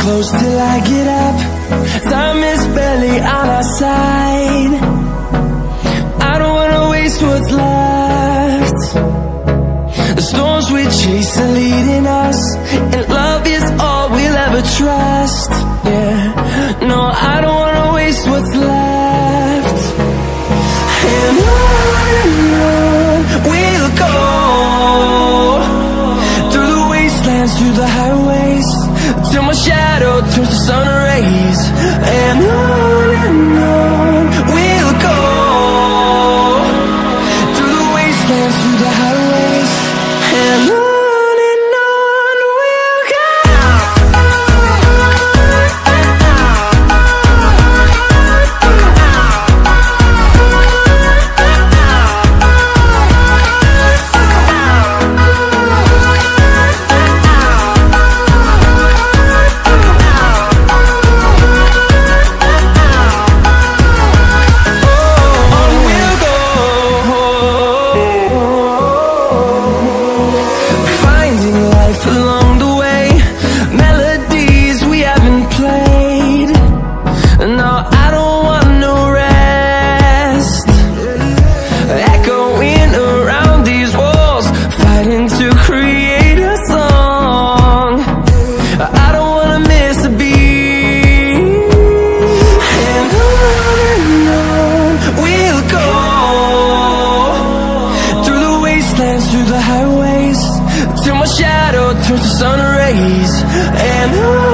close till I get up. Time is barely on our side. I don't wanna waste what's left. The storms we chase are leading us, and love is all we'll ever trust. Yeah, no, I don't wanna waste what's left. And on we'll go, through the wastelands, through the highways, till my shadow turns to sun rays. And on we'll go, through the wastelands, through the highways, and on we'll go. Along the way, melodies we haven't played. No, I don't want no rest. Echoing around these walls, fighting to create a song. I don't wanna miss a beat. And on we'll go, through the wastelands, through the highways, till my shadow turns to sun rays. And on